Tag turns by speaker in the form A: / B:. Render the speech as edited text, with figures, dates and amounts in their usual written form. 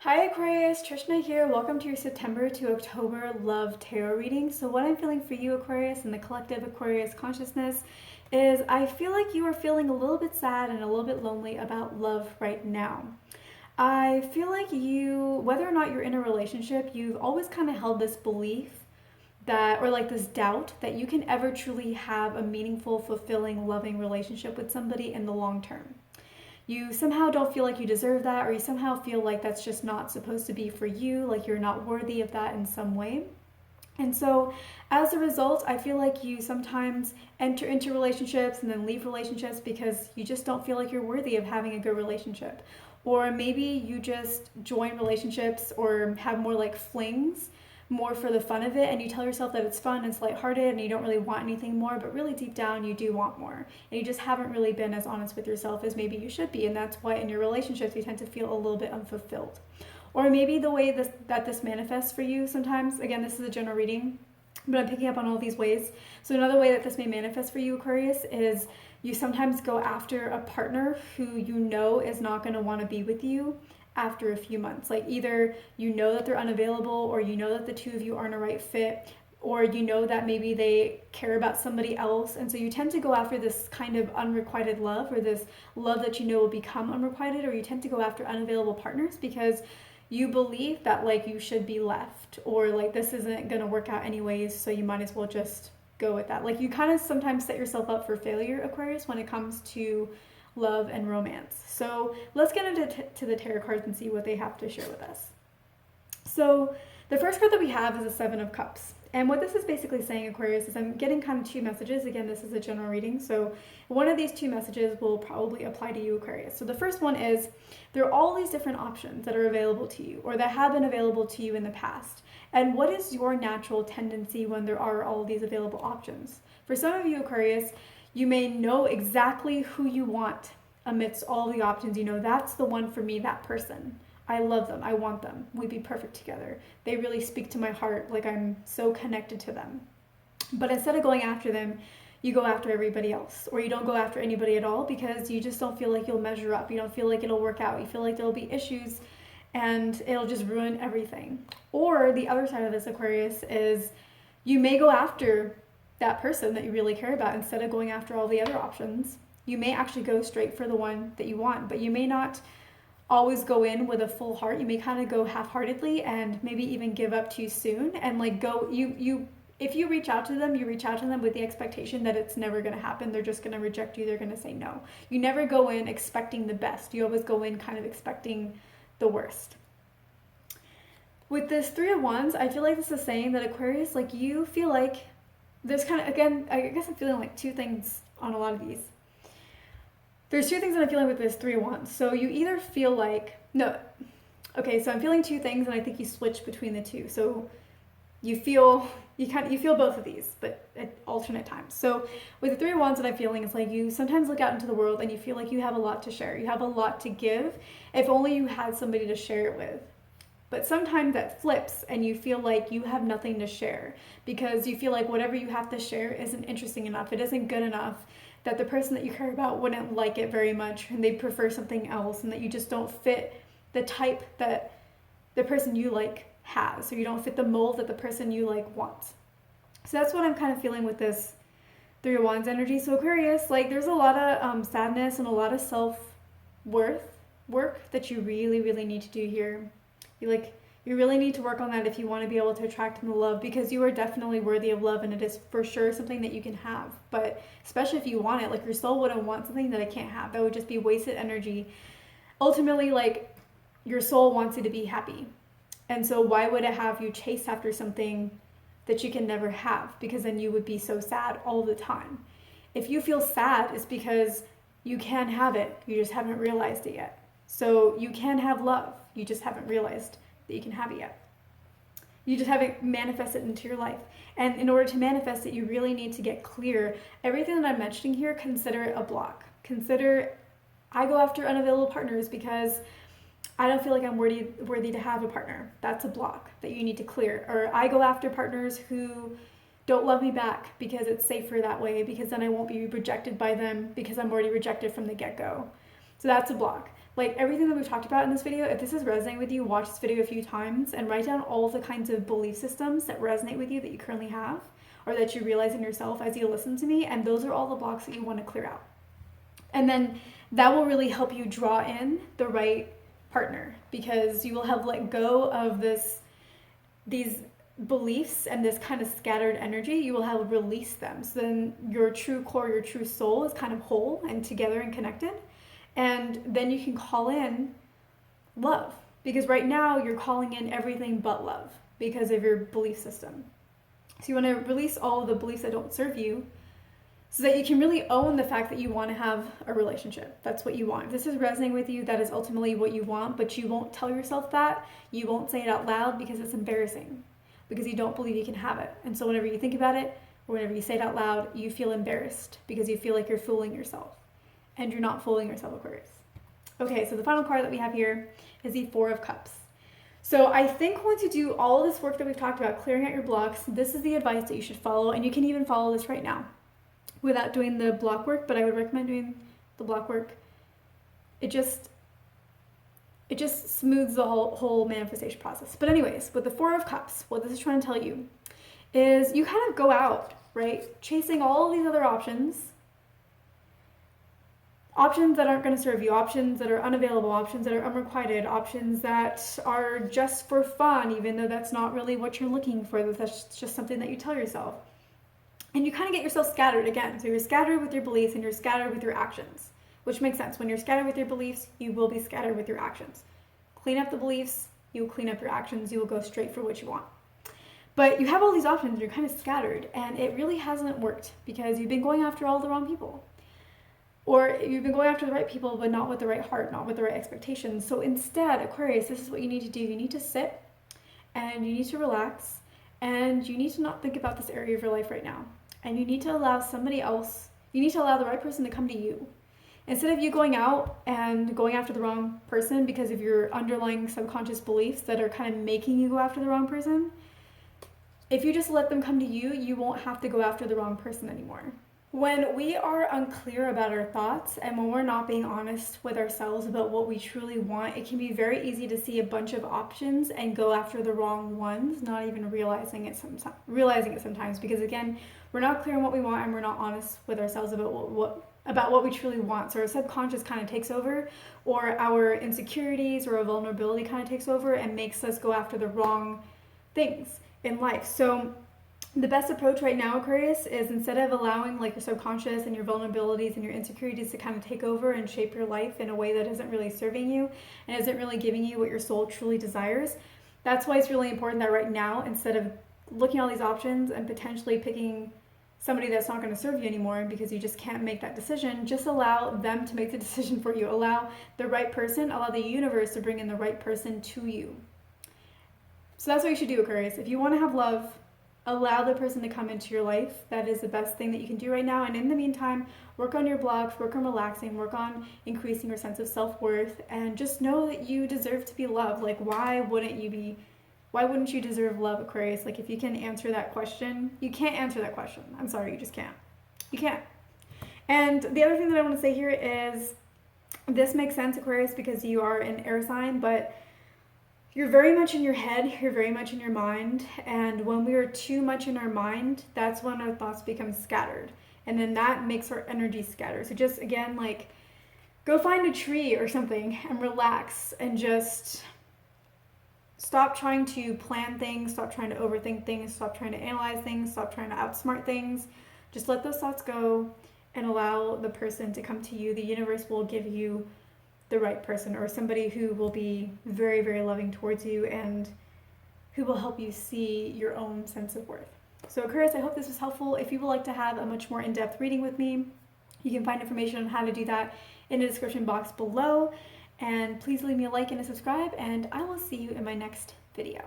A: Hi Aquarius, Trishna here. Welcome to your September to October love tarot reading. So what I'm feeling for you Aquarius and the collective Aquarius consciousness is I feel like you are feeling a little bit sad and a little bit lonely about love right now. I feel like you, whether or not you're in a relationship, you've always kind of held this belief that, or like this doubt that you can ever truly have a meaningful, fulfilling, loving relationship with somebody in the long term. You somehow don't feel like you deserve that, or you somehow feel like that's just not supposed to be for you, like you're not worthy of that in some way. And so, as a result, I feel like you sometimes enter into relationships and then leave relationships because you just don't feel like you're worthy of having a good relationship. Or maybe you just join relationships or have more like flings more for the fun of it, and you tell yourself that it's fun, it's lighthearted, and you don't really want anything more, but really deep down you do want more. And you just haven't really been as honest with yourself as maybe you should be, and that's why in your relationships you tend to feel a little bit unfulfilled. Or maybe the way this manifests for you sometimes, again, this is a general reading, but I'm picking up on all these ways. So another way that this may manifest for you, Aquarius, is you sometimes go after a partner who you know is not going to want to be with you after a few months. Like either you know that they're unavailable, or you know that the two of you aren't a right fit, or you know that maybe they care about somebody else. And so you tend to go after this kind of unrequited love, or this love that you know will become unrequited, or you tend to go after unavailable partners because you believe that like you should be left, or like this isn't going to work out anyways, so you might as well just go with that. Like you kind of sometimes set yourself up for failure, Aquarius, when it comes to love and romance. So let's get into the tarot cards and see what they have to share with us. So the first card that we have is the Seven of Cups. And what this is basically saying, Aquarius, is I'm getting kind of two messages. Again, this is a general reading, so one of these two messages will probably apply to you, Aquarius. So the first one is there are all these different options that are available to you, or that have been available to you in the past. And what is your natural tendency when there are all of these available options? For some of you, Aquarius, you may know exactly who you want amidst all the options. You know, that's the one for me, that person. I love them. I want them. We'd be perfect together. They really speak to my heart, like I'm so connected to them. But instead of going after them, you go after everybody else, or you don't go after anybody at all because you just don't feel like you'll measure up. You don't feel like it'll work out. You feel like there'll be issues and it'll just ruin everything. Or the other side of this, Aquarius, is you may go after that person that you really care about instead of going after all the other options. You may actually go straight for the one that you want, but you may not always go in with a full heart. You may kind of go half-heartedly and maybe even give up too soon, and like go you if you reach out to them, you reach out to them with the expectation that it's never going to happen. They're just going to reject you. They're going to say no. You never go in expecting the best. You always go in kind of expecting the worst. With this Three of Wands, I feel like this is saying that, Aquarius, like you feel like there's kind of, again, I guess I'm feeling like two things on a lot of these. There's two things that I'm feeling with this Three of Wands. So you either feel like, no, okay, so I'm feeling two things and I think you switch between the two. So you feel both of these, but at alternate times. So with the Three of Wands, what I'm feeling is like you sometimes look out into the world and you feel like you have a lot to share. You have a lot to give, if only you had somebody to share it with. But sometimes that flips and you feel like you have nothing to share because you feel like whatever you have to share isn't interesting enough. It isn't good enough, that the person that you care about wouldn't like it very much and they'd prefer something else, and that you just don't fit the type that the person you like has, or you don't fit the mold that the person you like wants. So that's what I'm kind of feeling with this Three of Wands energy. So Aquarius, like there's a lot of sadness and a lot of self-worth work that you really, really need to do here. You really need to work on that if you want to be able to attract the love, because you are definitely worthy of love, and it is for sure something that you can have. But especially if you want it, like your soul wouldn't want something that I can't have. That would just be wasted energy. Ultimately, like your soul wants you to be happy. And so why would it have you chase after something that you can never have? Because then you would be so sad all the time. If you feel sad, it's because you can have it. You just haven't realized it yet. So you can have love. You just haven't realized that you can have it yet. You just haven't manifested it into your life. And in order to manifest it, you really need to get clear. Everything that I'm mentioning here, consider it a block. Consider, I go after unavailable partners because I don't feel like I'm worthy to have a partner. That's a block that you need to clear. Or I go after partners who don't love me back because it's safer that way, because then I won't be rejected by them because I'm already rejected from the get-go. So that's a block. like everything that we've talked about in this video, if this is resonating with you, watch this video a few times and write down all of the kinds of belief systems that resonate with you that you currently have or that you realize in yourself as you listen to me. And those are all the blocks that you want to clear out. And then that will really help you draw in the right partner, because you will have let go of these beliefs and this kind of scattered energy. You will have released them. So then your true core, your true soul is kind of whole and together and connected. And then you can call in love, because right now you're calling in everything but love because of your belief system. So you want to release all of the beliefs that don't serve you, so that you can really own the fact that you want to have a relationship. That's what you want. If this is resonating with you, that is ultimately what you want, but you won't tell yourself that. You won't say it out loud because it's embarrassing, because you don't believe you can have it. And so whenever you think about it, or whenever you say it out loud, you feel embarrassed because you feel like you're fooling yourself. And you're not fooling yourself, Aquarius. Okay, so the final card that we have here is the Four of Cups. So I think once you do all of this work that we've talked about, clearing out your blocks, this is the advice that you should follow, and you can even follow this right now without doing the block work, but I would recommend doing the block work. It just smooths the whole manifestation process. But anyways, with the Four of Cups, what this is trying to tell you is you kind of go out, right, chasing all these other options that aren't going to serve you, options that are unavailable, options that are unrequited, options that are just for fun, even though that's not really what you're looking for. That's just something that you tell yourself. And you kind of get yourself scattered again. So you're scattered with your beliefs and you're scattered with your actions, which makes sense. When you're scattered with your beliefs, you will be scattered with your actions. Clean up the beliefs, you will clean up your actions, you will go straight for what you want. But you have all these options and you're kind of scattered, and it really hasn't worked because you've been going after all the wrong people. Or you've been going after the right people, but not with the right heart, not with the right expectations. So instead, Aquarius, this is what you need to do. You need to sit and you need to relax, and you need to not think about this area of your life right now. And you need to allow somebody else, you need to allow the right person to come to you. Instead of you going out and going after the wrong person because of your underlying subconscious beliefs that are kind of making you go after the wrong person, if you just let them come to you, you won't have to go after the wrong person anymore. When we are unclear about our thoughts and when we're not being honest with ourselves about what we truly want, it can be very easy to see a bunch of options and go after the wrong ones, not even realizing it sometimes, because again, we're not clear on what we want and we're not honest with ourselves about what we truly want. So our subconscious kind of takes over, or our insecurities or our vulnerability kind of takes over and makes us go after the wrong things in life. So the best approach right now, Aquarius, is instead of allowing like your subconscious and your vulnerabilities and your insecurities to kind of take over and shape your life in a way that isn't really serving you and isn't really giving you what your soul truly desires, that's why it's really important that right now, instead of looking at all these options and potentially picking somebody that's not going to serve you anymore because you just can't make that decision, just allow them to make the decision for you. Allow the right person, allow the universe to bring in the right person to you. So that's what you should do, Aquarius. If you want to have love, allow the person to come into your life. That is the best thing that you can do right now. And in the meantime, work on your blocks, work on relaxing, work on increasing your sense of self-worth, and just know that you deserve to be loved. Like, why wouldn't you deserve love, Aquarius? Like, if you can answer that question, you can't answer that question. I'm sorry, you just can't. You can't. And the other thing that I want to say here is, this makes sense, Aquarius, because you are an air sign, but you're very much in your head, you're very much in your mind, and when we are too much in our mind, that's when our thoughts become scattered, and then that makes our energy scatter. So just, again, like, go find a tree or something and relax and just stop trying to plan things, stop trying to overthink things, stop trying to analyze things, stop trying to outsmart things. Just let those thoughts go and allow the person to come to you. The universe will give you the right person, or somebody who will be very, very loving towards you and who will help you see your own sense of worth. So Aquarius, I hope this was helpful. If you would like to have a much more in-depth reading with me, you can find information on how to do that in the description box below. And please leave me a like and a subscribe, and I will see you in my next video.